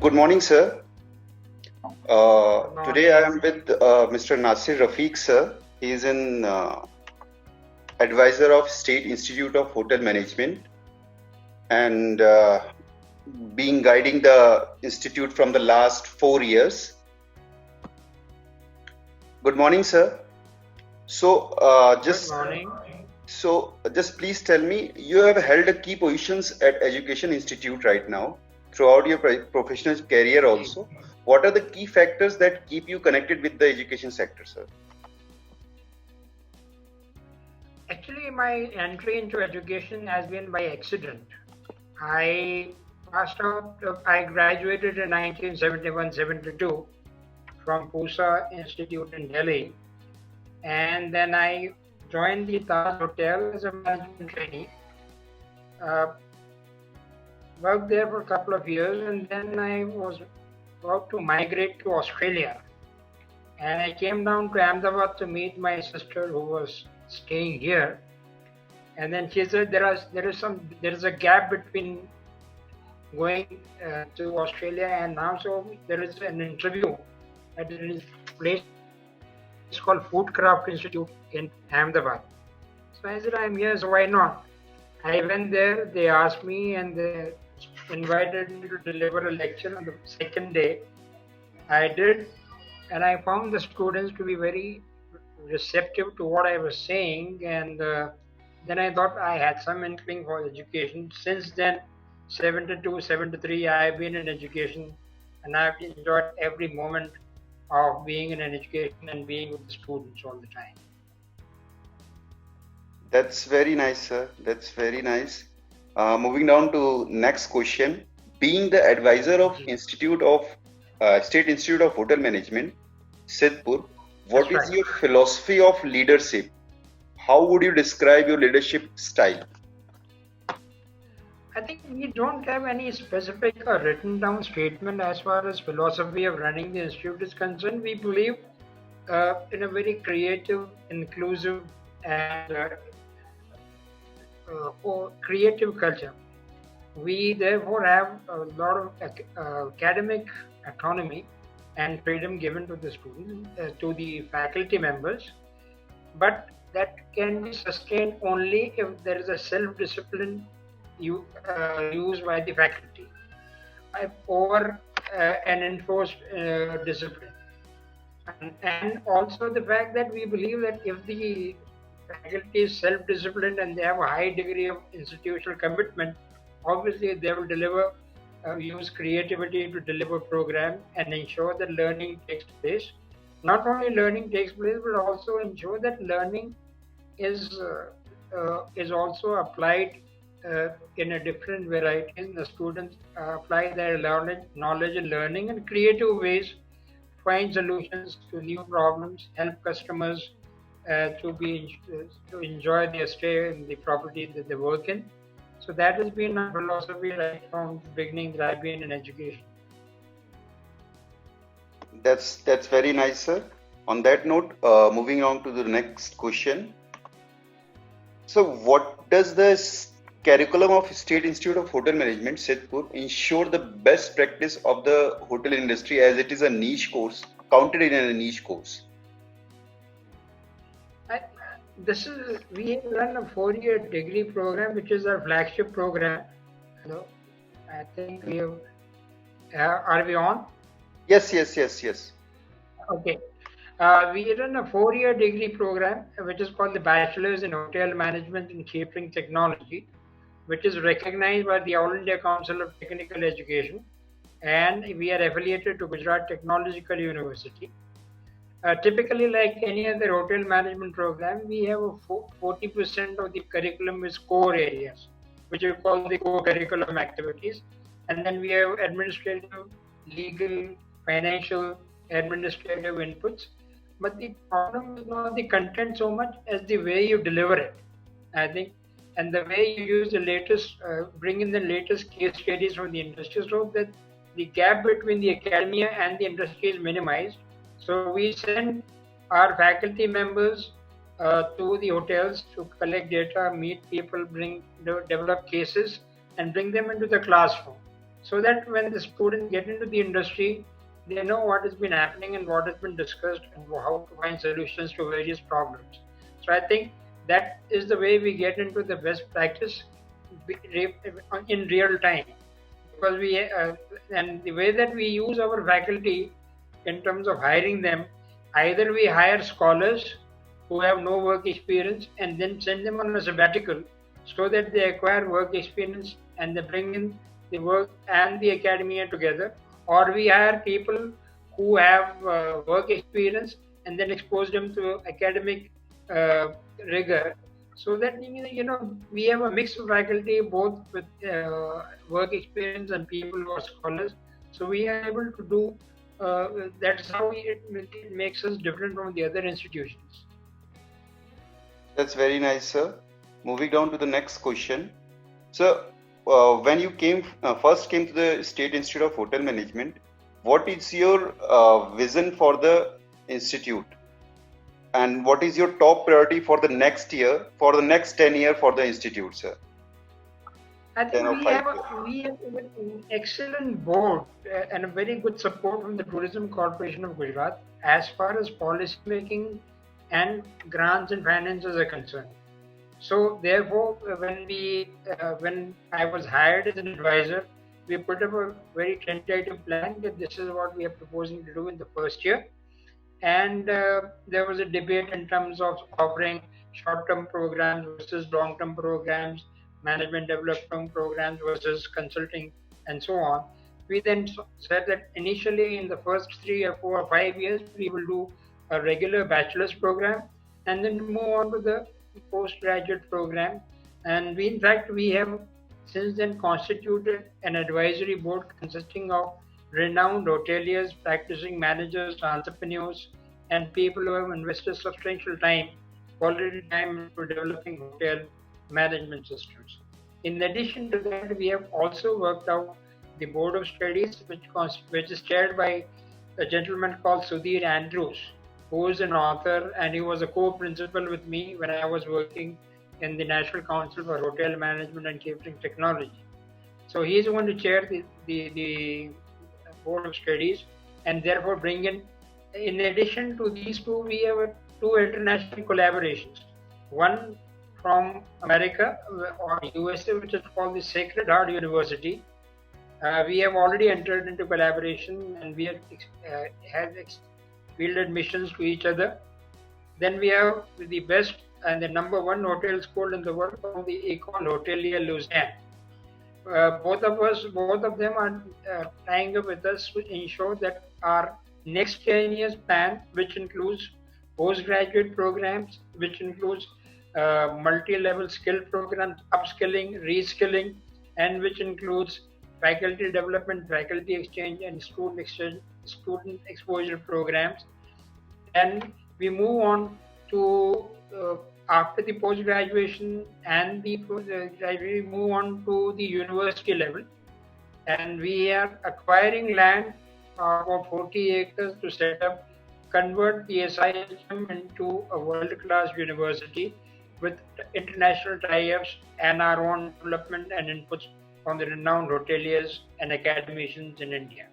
Good morning, sir. Morning. Today I am with Mr. Nasir Rafique, sir. He is an advisor of State Institute of Hotel Management and being guiding the institute from the last 4 years. Good morning, sir. So, Good morning. just please tell me, you have held a key positions at Education Institute right now throughout your professional career also. What are the key factors that keep you connected with the education sector, sir? Actually, my entry into education has been by accident. I graduated in 1971-72 from Pusa Institute in Delhi, and then I joined the Taj Hotel as a management trainee. Worked there for a couple of years, and then I was about to migrate to Australia. And I came down to Ahmedabad to meet my sister who was staying here. And then she said there is a gap between going to Australia and now, so there is an interview at a place called Foodcraft Institute in Ahmedabad. So I said, I'm here, so why not? I went there, they asked me and they invited me to deliver a lecture on the second day. I did, and I found the students to be very receptive to what I was saying, and then I thought I had some inkling for education. Since then, 72, 73, I've been in education, and I've enjoyed every moment of being in an education and being with the students all the time. That's very nice, sir. That's very nice. Moving down to next question. Being the advisor of State Institute of Hotel Management, Sidhpur, what is your philosophy of leadership? How would you describe your leadership style? I think we don't have any specific or written down statement as far as philosophy of running the institute is concerned. We believe in a very creative, inclusive, and creative culture. We therefore have a lot of academic autonomy and freedom given to the students, to the faculty members, but that can be sustained only if there is a self-discipline used by the faculty over an enforced discipline. And also the fact that we believe that if the faculty is self-disciplined and they have a high degree of institutional commitment, obviously they will use creativity to deliver program and ensure that learning takes place. Not only learning takes place, but also ensure that learning is also applied in a different variety. And the students apply their knowledge and learning in creative ways, find solutions to new problems, help customers to enjoy their stay in the property that they work in. So that has been our philosophy right from the beginning that I've been in education. That's very nice, sir. On that note, moving on to the next question. So, what does the curriculum of State Institute of Hotel Management, Sidhpur, ensure the best practice of the hotel industry, as it is a niche course, counted in a niche course? We run a 4-year degree program, which is our flagship program. I think we have. Are we on? Yes. Okay. We run a 4-year degree program, which is called the Bachelor's in Hotel Management and Catering Technology, which is recognized by the All India Council of Technical Education, and we are affiliated to Gujarat Technological University. Typically, like any other hotel management program, we have 40% of the curriculum is core areas, which we call the core curriculum activities. And then we have administrative, legal, financial, administrative inputs. But the problem is not the content so much as the way you deliver it, I think, and the way you use the latest, bring in the latest case studies from the industry so that the gap between the academia and the industry is minimized. So we send our faculty members to the hotels to collect data, meet people, develop cases, and bring them into the classroom. so that when the students get into the industry, they know what has been happening and what has been discussed and how to find solutions to various problems. So I think that is the way we get into the best practice in real time, because and the way that we use our faculty in terms of hiring them, either we hire scholars who have no work experience and then send them on a sabbatical so that they acquire work experience and they bring in the work and the academia together, or we hire people who have work experience and then expose them to academic uh, rigor, so that we have a mix of faculty both with work experience and people who are scholars, so we are able to do that's how it makes us different from the other institutions. That's very nice, sir. Moving down to the next question. So, when you first came to the State Institute of Hotel Management, what is your vision for the institute? And what is your top priority for the next year, for the next 10 years for the institute, sir? I think we have an excellent board and a very good support from the Tourism Corporation of Gujarat as far as policy making and grants and finances are concerned. So therefore, when I was hired as an advisor, we put up a very tentative plan that this is what we are proposing to do in the first year, and there was a debate in terms of offering short-term programs versus long-term programs, management development programs versus consulting, and so on. We then said that initially in the first 3 or 4 or 5 years we will do a regular bachelor's program and then move on to the postgraduate program. And we, in fact, we have since then constituted an advisory board consisting of renowned hoteliers, practicing managers, entrepreneurs, and people who have invested substantial time, quality time into developing hotel management systems. In addition to that, we have also worked out the board of studies, which is chaired by a gentleman called Sudhir Andrews, who is an author and he was a co-principal with me when I was working in the National Council for Hotel Management and Catering Technology. So he is going to chair the board of studies and therefore bring in addition to these two, we have two international collaborations. One from America or USA, which is called the Sacred Heart University. We have already entered into collaboration and we have had field admissions to each other. Then we have the best and the number one hotel school in the world called the École Hôtelière Lausanne. Both of them are tying up with us to ensure that our next 10 years plan, which includes postgraduate programs, which includes multi-level skill programs, upskilling, reskilling, and which includes faculty development, faculty exchange, and student exposure programs. And we move on to after the post-graduation and the we move on to the university level, and we are acquiring land about 40 acres to convert the SIHM into a world-class university with international tie-ups and our own development and inputs from the renowned hoteliers and academicians in India.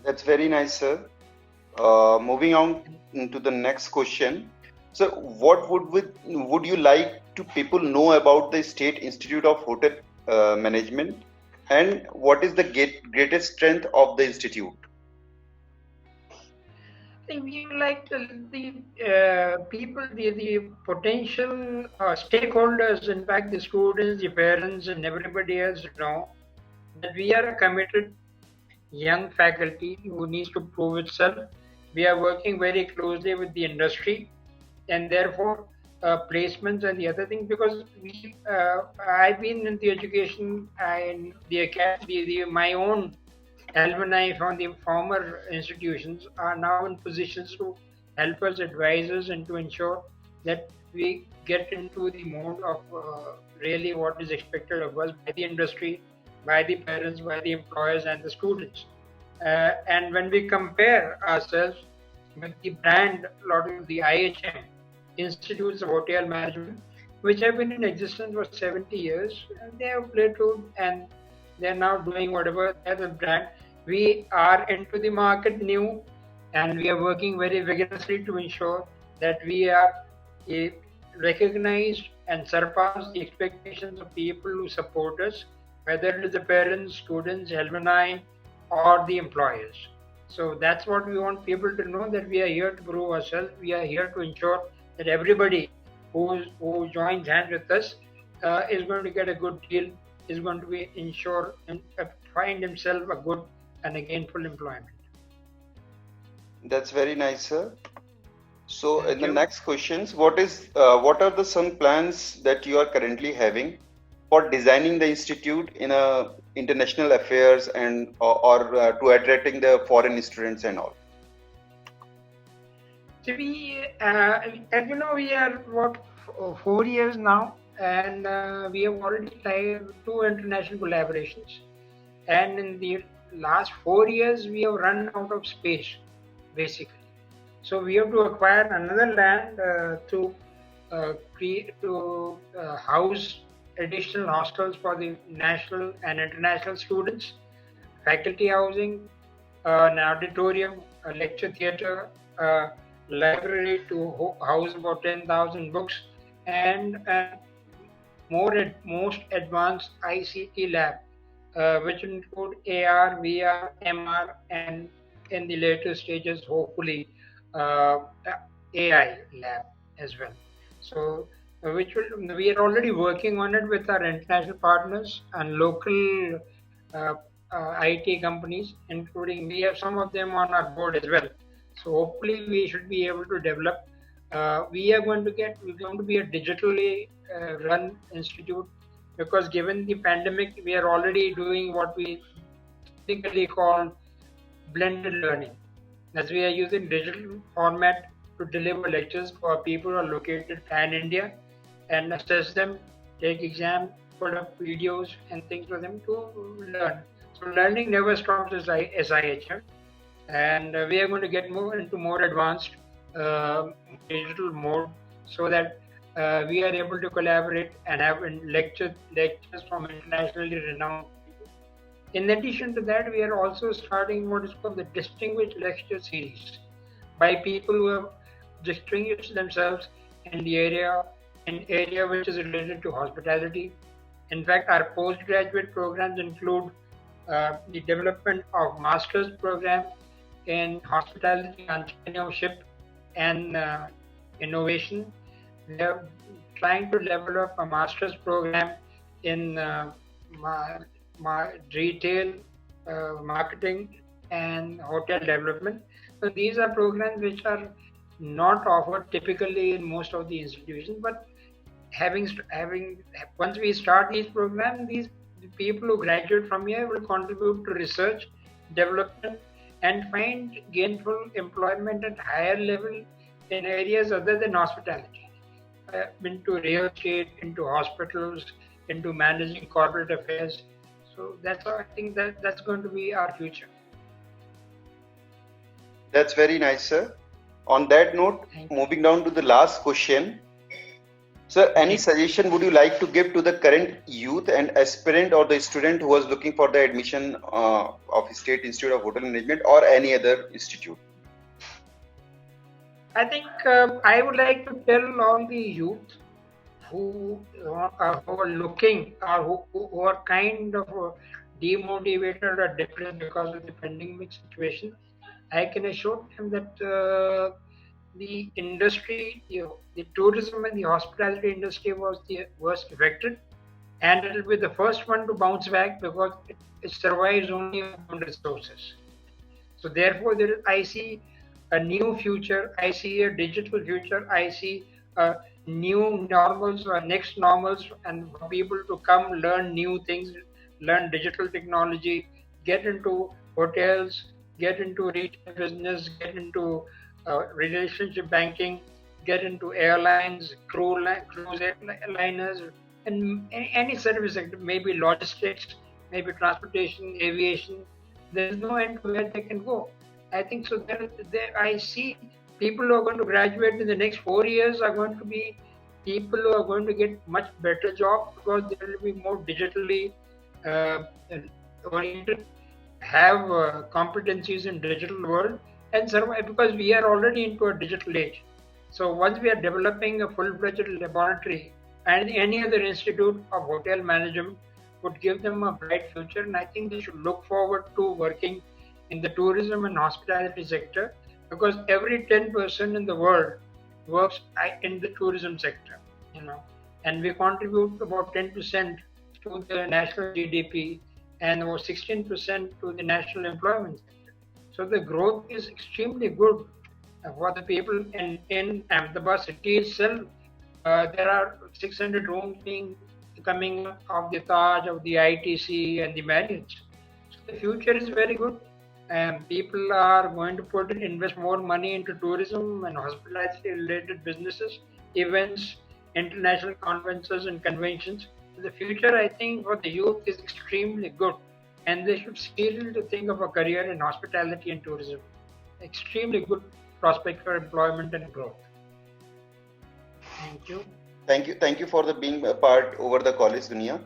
That's very nice, sir. Moving on to the next question. So, what would you like to people know about the State Institute of Hotel Management, and what is the greatest strength of the institute? I think we like the people, the potential stakeholders, in fact, the students, the parents, and everybody else know that we are a committed young faculty who needs to prove itself. We are working very closely with the industry, and therefore placements and the other thing, because I've been in the education and the academy, my own alumni from the former institutions are now in positions to help us, advise us, and to ensure that we get into the mode of really what is expected of us by the industry, by the parents, by the employers, and the students. And when we compare ourselves with the brand, a lot of the IHM, Institutes of Hotel Management, which have been in existence for 70 years. And they have plateaued and they're now doing whatever. They're the brand. We are into the market new, and we are working very vigorously to ensure that we are recognized and surpass the expectations of people who support us, whether it is the parents, students, alumni, or the employers. So that's what we want people to know, that we are here to prove ourselves. We are here to ensure that everybody who joins hands with us is going to get a good deal, is going to be ensure and find himself a good and a gainful employment. That's very nice, sir. So Thank in the you. next questions, what are the some plans that you are currently having for designing the institute in a international affairs and or to attracting the foreign students and all? So as you know, we are what 4 years now, and we have already tried 2 international collaborations. And in the last 4 years, we have run out of space, basically. So we have to acquire another land to house additional hostels for the national and international students, faculty housing, an auditorium, a lecture theatre, a library to house about 10,000 books, and most advanced ICT lab, which include AR, VR, MR, and in the later stages, hopefully, uh, AI lab as well. So, we are already working on it with our international partners and local uh, IT companies, including we have some of them on our board as well. So hopefully we should be able to develop. We're going to be a digitally run institute, because given the pandemic, we are already doing what we typically call blended learning, as we are using digital format to deliver lectures for people who are located pan India and assess them, take exam, put up videos and things for them to learn. So learning never stops as SIHM, and we are going to get more into more advanced digital mode, so that we are able to collaborate and have lectures from internationally renowned people. In addition to that, we are also starting what is called the Distinguished Lecture Series by people who have distinguished themselves in the area which is related to hospitality. In fact, our postgraduate programs include the development of master's program in hospitality entrepreneurship and innovation. We are trying to develop a master's program in retail, marketing, and hotel development. So these are programs which are not offered typically in most of the institutions, but having once we start these programs, these people who graduate from here will contribute to research, development, and find gainful employment at higher level in areas other than hospitality, into real estate, into hospitals, into managing corporate affairs. So that's how I think that's going to be our future. That's very nice, sir. On that note, moving down to the last question. Sir, any suggestion would you like to give to the current youth and aspirant or the student who was looking for the admission of State Institute of Hotel Management or any other institute? I think I would like to tell all the youth who are looking or who are kind of demotivated or depressed because of the pandemic situation. I can assure them that the industry, the tourism and the hospitality industry was the worst affected, and it will be the first one to bounce back, because it survives only on resources. So therefore, I see a new future. I see a digital future. I see new normals or next normals, and for people to come learn new things, learn digital technology, get into hotels, get into retail business, get into relationship banking, get into airlines, cruise liners, and any service sector, maybe logistics, maybe transportation, aviation. There is no end to where they can go. I think so. I see people who are going to graduate in the next 4 years are going to be people are going to get much better jobs because they will be more digitally uh, oriented, have competencies in digital world and survive because we are already into a digital age. So once we are developing a full-fledged laboratory and any other institute of hotel management would give them a bright future, and I think they should look forward to working in the tourism and hospitality sector because every 10% in the world works in the tourism sector, you know, and we contribute about 10% to the national GDP and about 16% to the national employment sector. So the growth is extremely good for the people in Ahmedabad city itself. There are 600 rooms being coming up of the Taj, of the ITC, and the Marriott. So the future is very good, and people are going to invest more money into tourism and hospitality-related businesses, events, international conferences and conventions. The future, I think, for the youth is extremely good, and they should seriously think of a career in hospitality and tourism. Extremely good prospect for employment and growth. Thank you. Thank you for the being a part over the College Dunia.